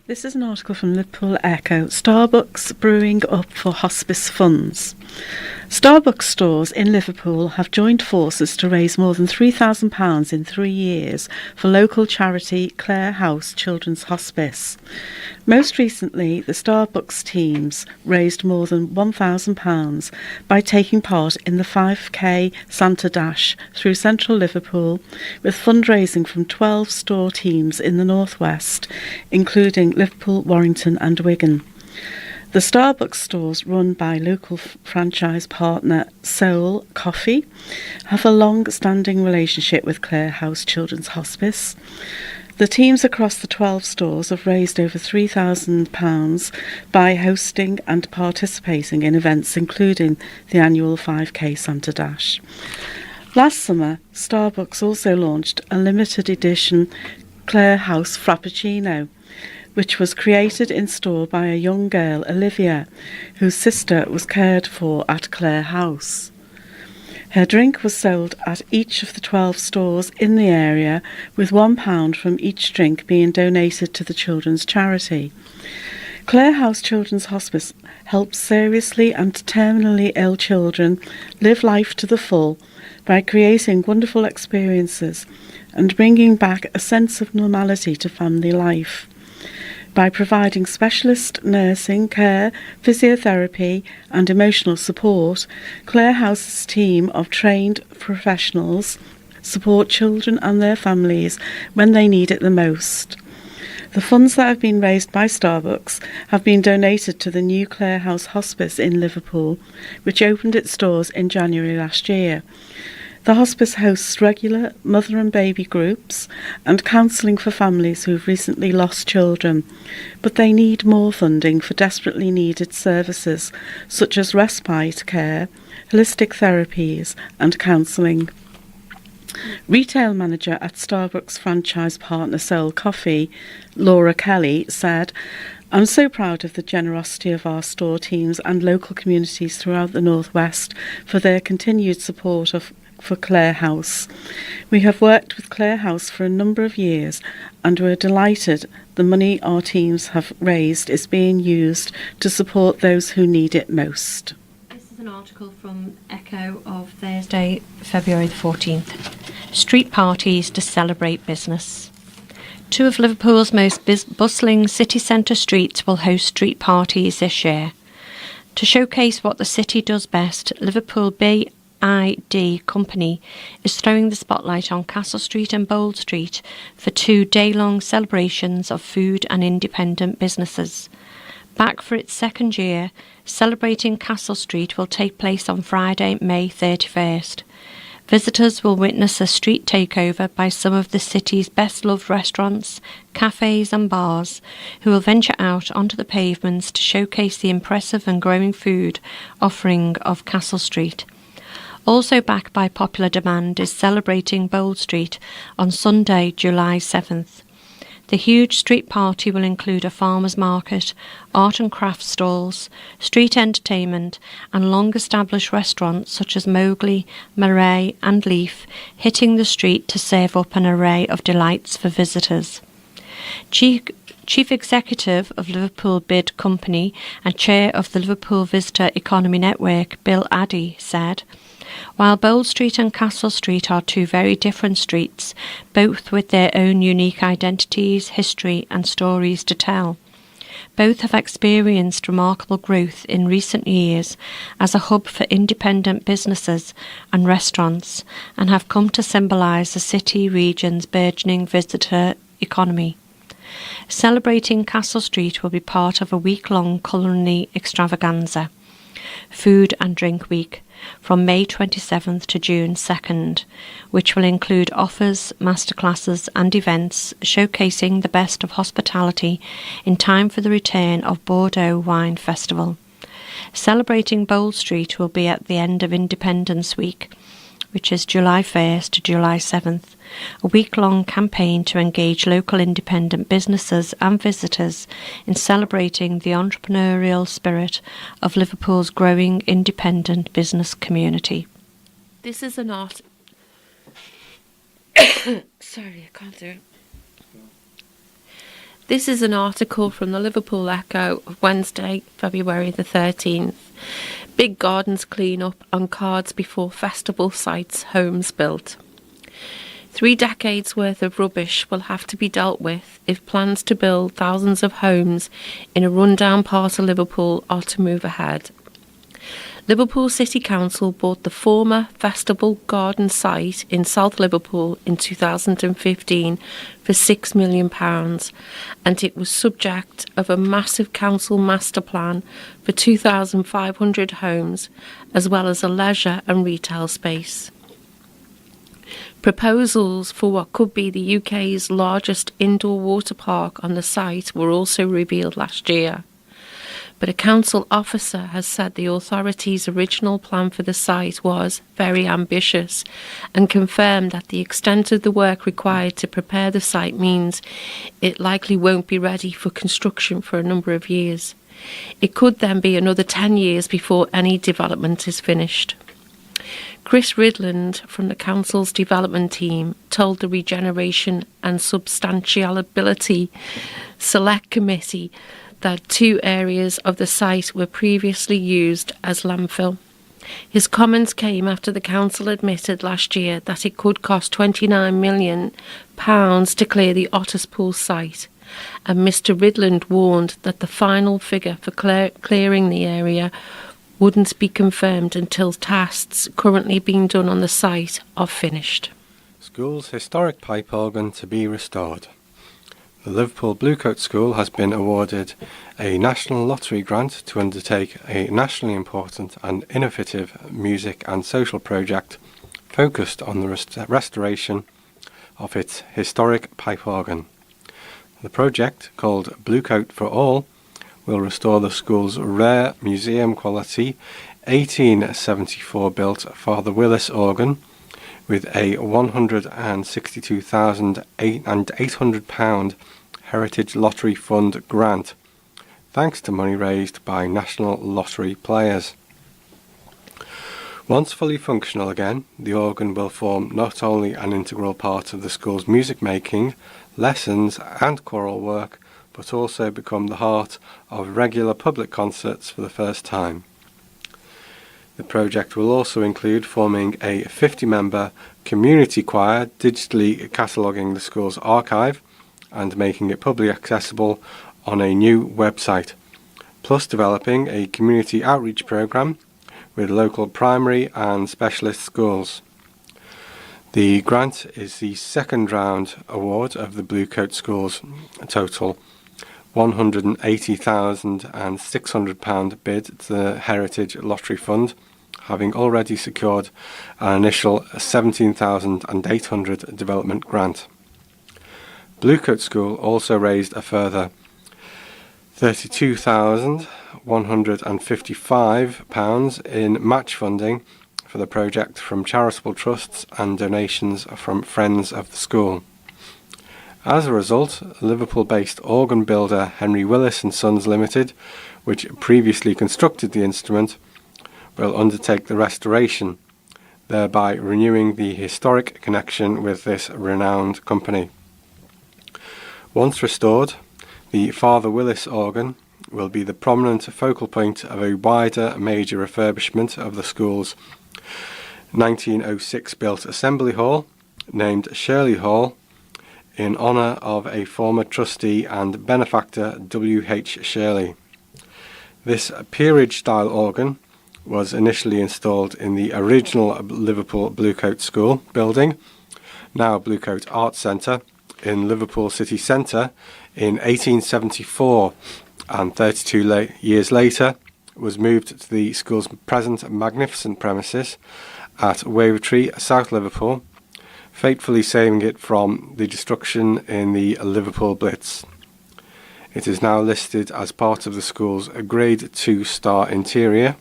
This is an article from Liverpool Echo. Starbucks brewing up for hospice funds. Starbucks stores in Liverpool have joined forces to raise more than £3,000 in 3 years for local charity Clare House Children's Hospice. Most recently, the Starbucks teams raised more than £1,000 by taking part in the 5K Santa Dash through central Liverpool, with fundraising from 12 store teams in the northwest, including Liverpool, Warrington and Wigan. The Starbucks stores, run by local franchise partner Soul Coffee, have a long-standing relationship with Clare House Children's Hospice. The teams across the 12 stores have raised over £3,000 by hosting and participating in events including the annual 5K Santa Dash. Last summer, Starbucks also launched a limited edition Clare House Frappuccino, which was created in store by a young girl, Olivia, whose sister was cared for at Clare House. Her drink was sold at each of the 12 stores in the area, with £1 from each drink being donated to the children's charity. Clare House Children's Hospice helps seriously and terminally ill children live life to the full by creating wonderful experiences and bringing back a sense of normality to family life. By providing specialist nursing care, physiotherapy and emotional support, Clare House's team of trained professionals support children and their families when they need it the most. The funds that have been raised by Starbucks have been donated to the new Clare House Hospice in Liverpool, which opened its doors in January last year. The hospice hosts regular mother and baby groups and counselling for families who have recently lost children, but they need more funding for desperately needed services such as respite care, holistic therapies and counselling. Retail manager at Starbucks franchise partner Soul Coffee, Laura Kelly, said, "I'm so proud of the generosity of our store teams and local communities throughout the North West for their continued support for Clare House. We have worked with Clare House for a number of years and we're delighted the money our teams have raised is being used to support those who need it most." This is an article from Echo of Thursday, February the 14th. Street parties to celebrate business. Two of Liverpool's most bustling city centre streets will host street parties this year. To showcase what the city does best, Liverpool BID Company is throwing the spotlight on Castle Street and Bold Street for 2 day-long celebrations of food and independent businesses. Back for its second year, Celebrating Castle Street will take place on Friday, May 31st. Visitors will witness a street takeover by some of the city's best-loved restaurants, cafes and bars, who will venture out onto the pavements to showcase the impressive and growing food offering of Castle Street. Also back by popular demand is Celebrating Bold Street on Sunday, July 7th. The huge street party will include a farmers' market, art and crafts stalls, street entertainment and long-established restaurants such as Mowgli, Murray and Leaf hitting the street to serve up an array of delights for visitors. Chief Executive of Liverpool Bid Company and Chair of the Liverpool Visitor Economy Network, Bill Addy, said, "While Bold Street and Castle Street are 2 very different streets, both with their own unique identities, history and stories to tell, both have experienced remarkable growth in recent years as a hub for independent businesses and restaurants and have come to symbolise the city region's burgeoning visitor economy. Celebrating Castle Street will be part of a week-long culinary extravaganza, Food and Drink Week, from May 27th to June 2nd, which will include offers, masterclasses and events showcasing the best of hospitality in time for the return of Bordeaux Wine Festival. Celebrating Bold Street will be at the end of Independence Week, which is July 1st to July 7th, a week-long campaign to engage local independent businesses and visitors in celebrating the entrepreneurial spirit of Liverpool's growing independent business community." This is an art. Sorry, I can't do it. This is an article from the Liverpool Echo of Wednesday, February the 13th. Big gardens clean up on cards before festival sites, homes built. 3 decades worth of rubbish will have to be dealt with if plans to build thousands of homes in a rundown part of Liverpool are to move ahead. Liverpool City Council bought the former Festival Garden site in South Liverpool in 2015 for £6 million, and it was subject of a massive council master plan for 2,500 homes, as well as a leisure and retail space. Proposals for what could be the UK's largest indoor water park on the site were also revealed last year. But a council officer has said the authority's original plan for the site was very ambitious and confirmed that the extent of the work required to prepare the site means it likely won't be ready for construction for a number of years. It could then be another 10 years before any development is finished. Chris Ridland from the council's development team told the Regeneration and Substantiality Select Committee that 2 areas of the site were previously used as landfill. His comments came after the council admitted last year that it could cost £29 million to clear the Otterspool site, and Mr Ridland warned that the final figure for clearing the area wouldn't be confirmed until tasks currently being done on the site are finished. School's historic pipe organ to be restored. The Liverpool Bluecoat School has been awarded a National Lottery grant to undertake a nationally important and innovative music and social project focused on the restoration of its historic pipe organ. The project, called Bluecoat for All, will restore the school's rare museum-quality 1874 built Father Willis organ with a £162,800 Heritage Lottery Fund grant, thanks to money raised by National Lottery players. Once fully functional again, the organ will form not only an integral part of the school's music making, lessons and choral work, but also become the heart of regular public concerts for the first time. The project will also include forming a 50-member community choir, digitally cataloguing the school's archive and making it publicly accessible on a new website, plus developing a community outreach programme with local primary and specialist schools. The grant is the second round award of the Bluecoat School's total £180,600 bid to the Heritage Lottery Fund, having already secured an initial £17,800 development grant. Bluecoat School also raised a further £32,155 in match funding for the project from charitable trusts and donations from friends of the school. As a result, Liverpool-based organ builder Henry Willis and Sons Limited, which previously constructed the instrument, will undertake the restoration, thereby renewing the historic connection with this renowned company. Once restored, the Father Willis organ will be the prominent focal point of a wider major refurbishment of the school's 1906 built assembly hall, named Shirley Hall, in honour of a former trustee and benefactor W.H. Shirley. This peerage-style organ was initially installed in the original Liverpool Bluecoat School building, now Bluecoat Arts Centre, in Liverpool city centre in 1874, and 32 years later was moved to the school's present magnificent premises at Wavertree, South Liverpool, fatefully saving it from the destruction in the Liverpool Blitz. It is now listed as part of the school's Grade 2-star interior.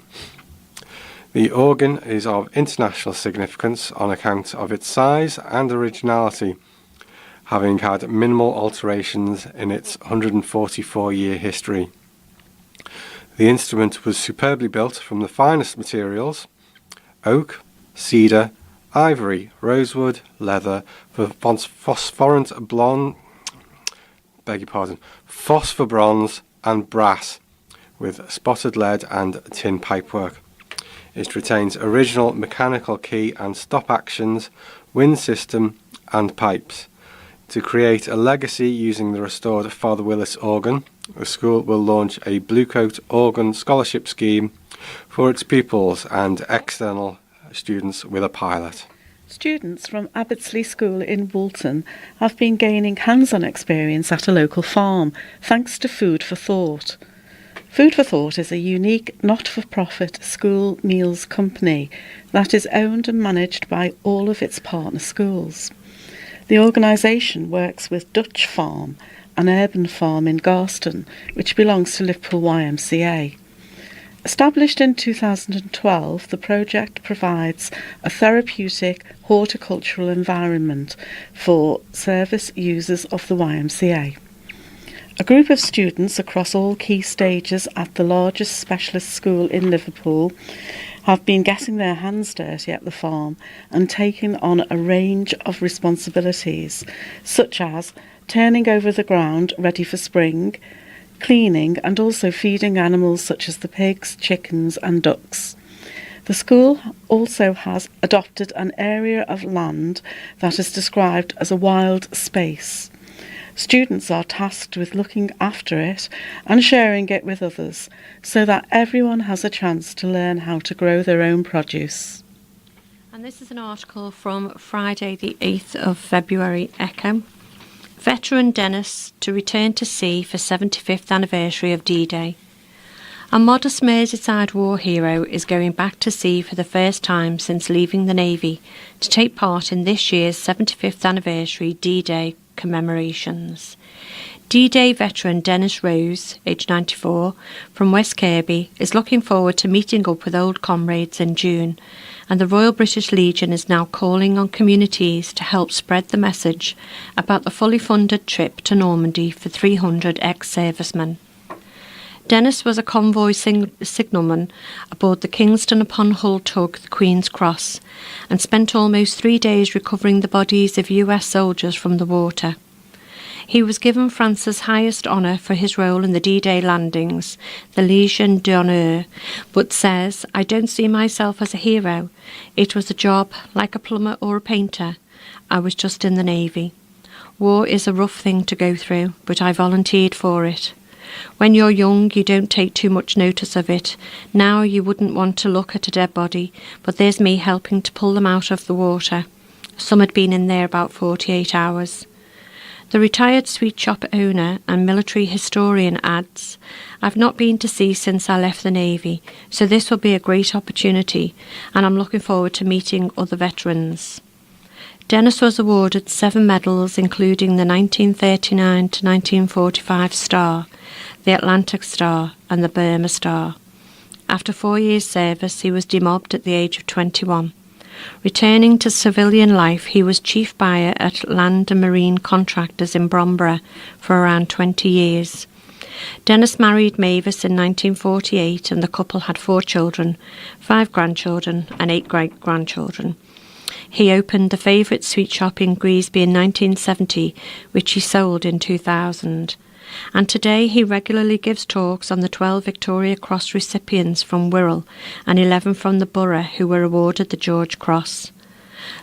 The organ is of international significance on account of its size and originality, having had minimal alterations in its 144-year history. The instrument was superbly built from the finest materials: oak, cedar, ivory, rosewood, leather, phosphorescent phosphor bronze and brass with spotted lead and tin pipework. It retains original mechanical key and stop actions, wind system and pipes. To create a legacy using the restored Father Willis organ, the school will launch a Bluecoat Organ Scholarship Scheme for its pupils and external students with a pilot. Students from Abbottsley School in Woolton have been gaining hands-on experience at a local farm thanks to Food for Thought. Food for Thought is a unique not-for-profit school meals company that is owned and managed by all of its partner schools. The organisation works with Dutch Farm, an urban farm in Garston, which belongs to Liverpool YMCA. Established in 2012, the project provides a therapeutic horticultural environment for service users of the YMCA. A group of students across all key stages at the largest specialist school in Liverpool have been getting their hands dirty at the farm and taking on a range of responsibilities, such as turning over the ground ready for spring, cleaning and also feeding animals such as the pigs, chickens and ducks. The school also has adopted an area of land that is described as a wild space. Students are tasked with looking after it and sharing it with others so that everyone has a chance to learn how to grow their own produce. And this is an article from Friday the 8th of February, Echo. Veteran Dennis to return to sea for 75th anniversary of D-Day. A modest Merseyside war hero is going back to sea for the first time since leaving the Navy to take part in this year's 75th anniversary D-Day commemorations. DDay veteran Dennis Rose, aged 94, from West Kirby, is looking forward to meeting up with old comrades in June, and the Royal British Legion is now calling on communities to help spread the message about the fully funded trip to Normandy for 300 ex-servicemen. Dennis was a convoy signalman aboard the Kingston-upon-Hull tug the Queen's Cross and spent almost 3 days recovering the bodies of US soldiers from the water. He was given France's highest honour for his role in the D-Day landings, the Légion d'honneur, but says, "I don't see myself as a hero. It was a job, like a plumber or a painter. I was just in the Navy. War is a rough thing to go through, but I volunteered for it. When you're young, you don't take too much notice of it. Now you wouldn't want to look at a dead body, but there's me helping to pull them out of the water. Some had been in there about 48 hours. The retired sweet shop owner and military historian adds, "I've not been to sea since I left the Navy, so this will be a great opportunity, and I'm looking forward to meeting other veterans." Dennis was awarded 7 medals, including the 1939 to 1945 Star, the Atlantic Star and the Burma Star. After 4 years' service, he was demobbed at the age of 21. Returning to civilian life, he was chief buyer at Land and Marine Contractors in Bromborough for around 20 years. Dennis married Mavis in 1948 and the couple had 4 children, 5 grandchildren and 8 great-grandchildren. He opened the favourite sweet shop in Greasby in 1970, which he sold in 2000. And today he regularly gives talks on the 12 Victoria Cross recipients from Wirral and 11 from the borough who were awarded the George Cross.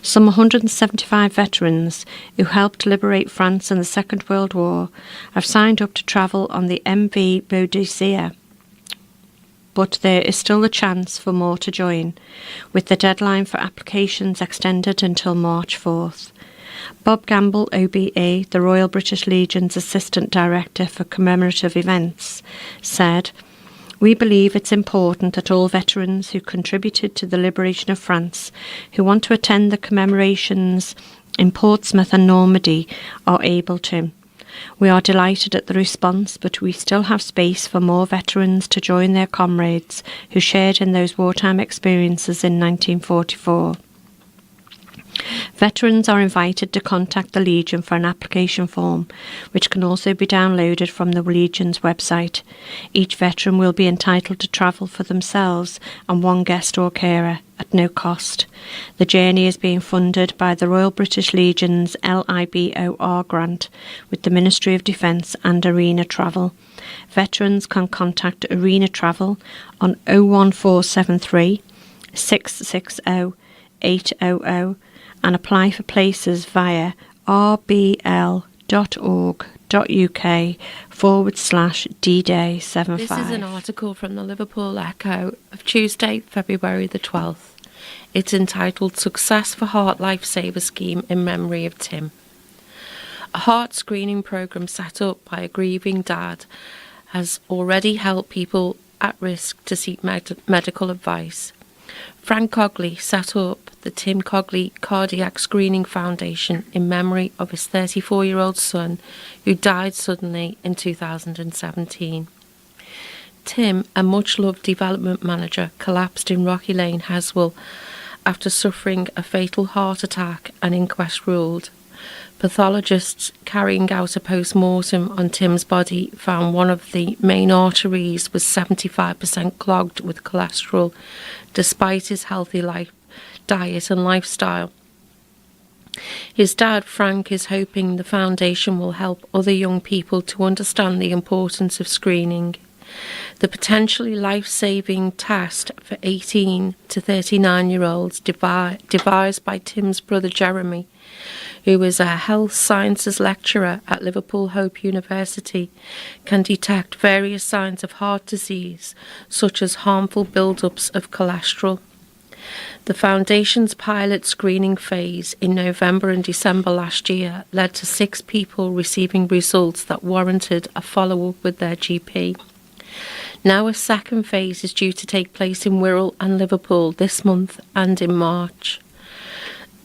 Some 175 veterans who helped liberate France in the Second World War have signed up to travel on the MV Boadicea, but there is still a chance for more to join, with the deadline for applications extended until March 4th. Bob Gamble, OBE, the Royal British Legion's Assistant Director for Commemorative Events, said, "We believe it's important that all veterans who contributed to the liberation of France, who want to attend the commemorations in Portsmouth and Normandy, are able to. We are delighted at the response, but we still have space for more veterans to join their comrades who shared in those wartime experiences in 1944. Veterans are invited to contact the Legion for an application form, which can also be downloaded from the Legion's website. Each veteran will be entitled to travel for themselves and one guest or carer at no cost. The journey is being funded by the Royal British Legion's LIBOR grant with the Ministry of Defence and Arena Travel. Veterans can contact Arena Travel on 01473 660 800 and apply for places via rbl.org.uk/DDay75. This is an article from the Liverpool Echo of Tuesday, February the 12th. It's entitled Success for Heart Lifesaver Scheme in Memory of Tim. A heart screening programme set up by a grieving dad has already helped people at risk to seek medical advice. Frank Cogley set up the Tim Cogley Cardiac Screening Foundation in memory of his 34-year-old son who died suddenly in 2017. Tim, a much-loved development manager, collapsed in Rocky Lane, Haswell, after suffering a fatal heart attack, an inquest ruled. Pathologists carrying out a post-mortem on Tim's body found one of the main arteries was 75% clogged with cholesterol, despite his healthy diet and lifestyle. His dad, Frank, is hoping the foundation will help other young people to understand the importance of screening. The potentially life-saving test for 18 to 39-year-olds devised by Tim's brother Jeremy, who is a health sciences lecturer at Liverpool Hope University, can detect various signs of heart disease, such as harmful build-ups of cholesterol. The Foundation's pilot screening phase in November and December last year led to 6 people receiving results that warranted a follow-up with their GP. Now a second phase is due to take place in Wirral and Liverpool this month and in March.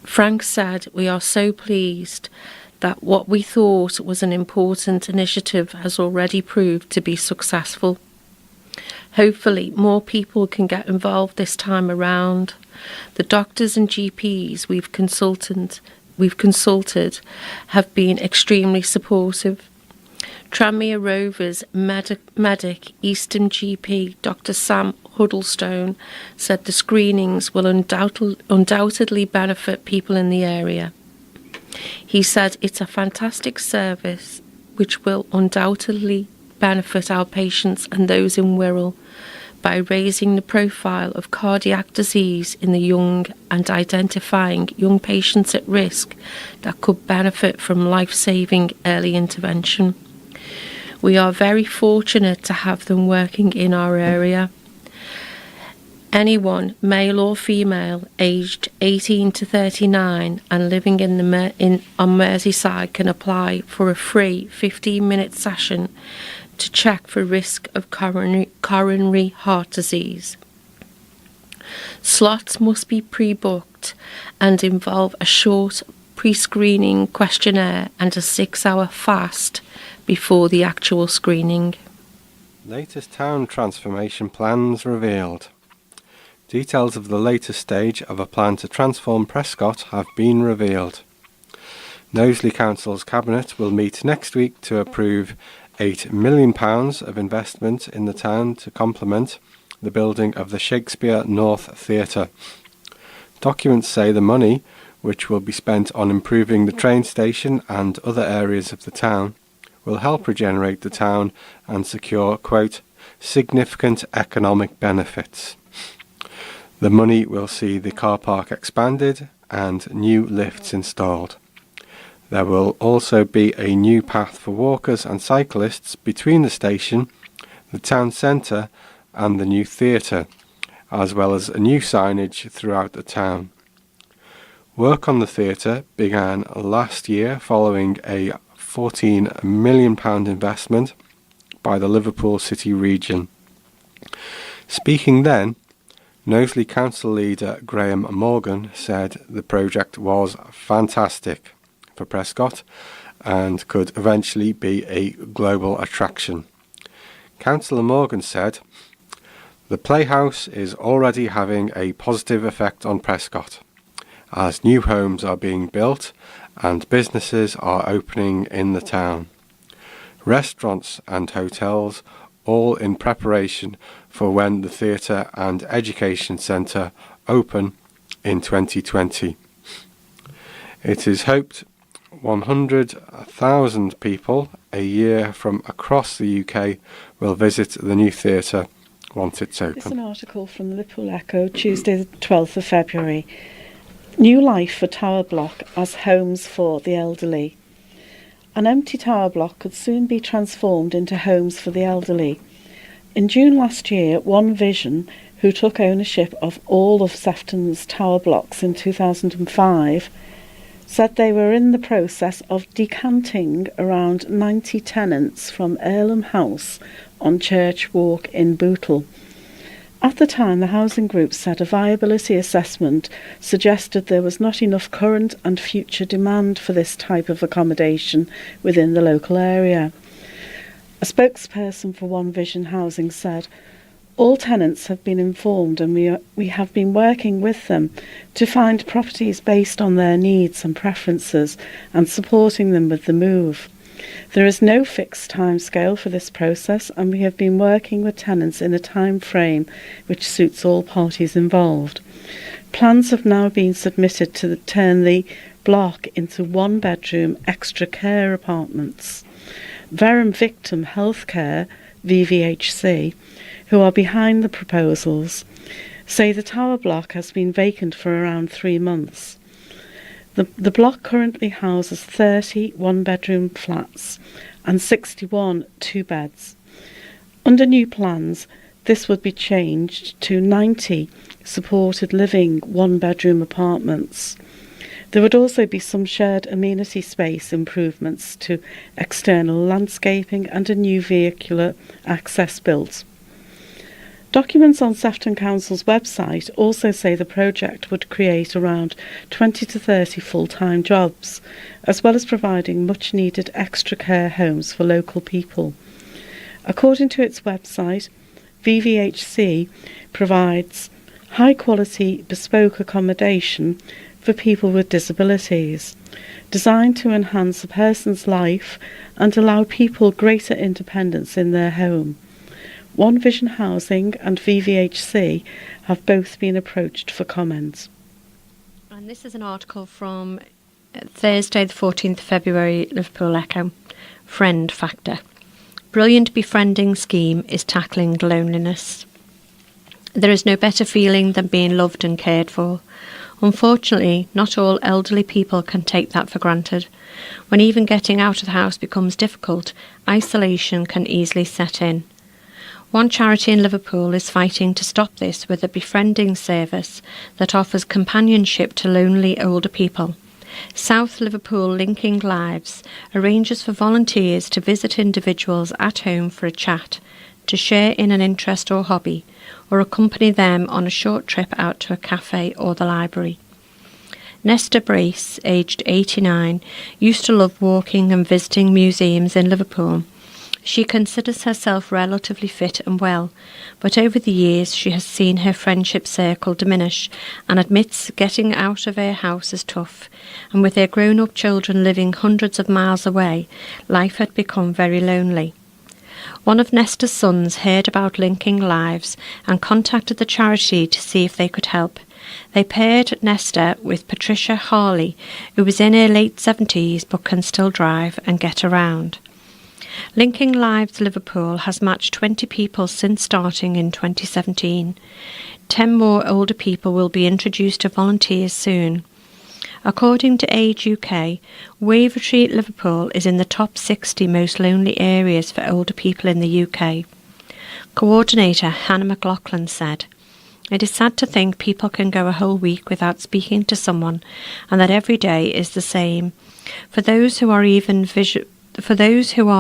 Frank said, "We are so pleased that what we thought was an important initiative has already proved to be successful. Hopefully more people can get involved this time around. The doctors and GPs we've consulted have been extremely supportive. Tranmere Rovers medic Eastern GP Dr Sam Huddlestone said the screenings will undoubtedly benefit people in the area. He said it's a fantastic service which will undoubtedly benefit our patients and those in Wirral by raising the profile of cardiac disease in the young and identifying young patients at risk that could benefit from life-saving early intervention. We are very fortunate to have them working in our area. Anyone, male or female, aged 18 to 39 and living on Merseyside can apply for a free 15-minute session to check for risk of coronary heart disease. Slots must be pre-booked and involve a short pre-screening questionnaire and a 6-hour fast before the actual screening. Latest town transformation plans revealed. Details of the latest stage of a plan to transform Prescott have been revealed. Knowsley Council's Cabinet will meet next week to approve £8 million of investment in the town to complement the building of the Shakespeare North Theatre. Documents say the money, which will be spent on improving the train station and other areas of the town, will help regenerate the town and secure, quote, significant economic benefits. The money will see the car park expanded and new lifts installed. There will also be a new path for walkers and cyclists between the station, the town centre and the new theatre, as well as a new signage throughout the town. Work on the theatre began last year following a £14 million investment by the Liverpool City region. Speaking then, Knowsley Council leader Graham Morgan said the project was fantastic for Prescott and could eventually be a global attraction. Councillor Morgan said, "The Playhouse is already having a positive effect on Prescott, as new homes are being built and businesses are opening in the town. Restaurants and hotels, all in preparation for when the theatre and education centre open in 2020. It is hoped 100,000 people a year from across the UK will visit the new theatre once it's open. This is an article from the Liverpool Echo, Tuesday the 12th of February. New life for tower block as homes for the elderly. An empty tower block could soon be transformed into homes for the elderly. In June last year, One Vision, who took ownership of all of Sefton's tower blocks in 2005, said they were in the process of decanting around 90 tenants from Earlham House on Church Walk in Bootle. At the time, the housing group said a viability assessment suggested there was not enough current and future demand for this type of accommodation within the local area. A spokesperson for One Vision Housing said, "All tenants have been informed and we have been working with them to find properties based on their needs and preferences and supporting them with the move. There is no fixed timescale for this process and we have been working with tenants in a time frame which suits all parties involved. Plans have now been submitted to turn the block into one-bedroom extra care apartments. Veteran Victim Healthcare, VVHC, who are behind the proposals, say the tower block has been vacant for around 3 months. The block currently houses 30 one-bedroom flats and 61 two-beds. Under new plans, this would be changed to 90 supported living one-bedroom apartments. There would also be some shared amenity space improvements to external landscaping and a new vehicular access built. Documents on Sefton Council's website also say the project would create around 20 to 30 full-time jobs, as well as providing much-needed extra care homes for local people. According to its website, VVHC provides high-quality bespoke accommodation for people with disabilities, designed to enhance a person's life and allow people greater independence in their home. One Vision Housing and VVHC have both been approached for comment. And this is an article from Thursday the 14th of February, Liverpool Echo. Friend Factor. Brilliant befriending scheme is tackling loneliness. There is no better feeling than being loved and cared for. Unfortunately, not all elderly people can take that for granted. When even getting out of the house becomes difficult, isolation can easily set in. One charity in Liverpool is fighting to stop this with a befriending service that offers companionship to lonely older people. South Liverpool Linking Lives arranges for volunteers to visit individuals at home for a chat, to share in an interest or hobby, or accompany them on a short trip out to a cafe or the library. Nesta Brace, aged 89, used to love walking and visiting museums in Liverpool. She considers herself relatively fit and well, but over the years she has seen her friendship circle diminish and admits getting out of her house is tough, and with their grown-up children living hundreds of miles away, life had become very lonely. One of Nesta's sons heard about Linking Lives and contacted the charity to see if they could help. They paired Nesta with Patricia Harley, who is in her late 70s but can still drive and get around. Linking Lives Liverpool has matched 20 people since starting in 2017. 10 more older people will be introduced to volunteers soon. According to Age UK, Wavertree, Liverpool is in the top 60 most lonely areas for older people in the UK. Coordinator Hannah McLaughlin said, "It is sad to think people can go a whole week without speaking to someone and that every day is the same. For those who are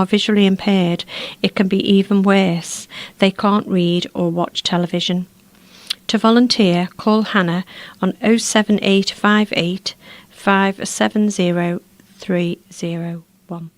visually impaired, it can be even worse. They can't read or watch television." To volunteer, call Hannah on 07858 570 301.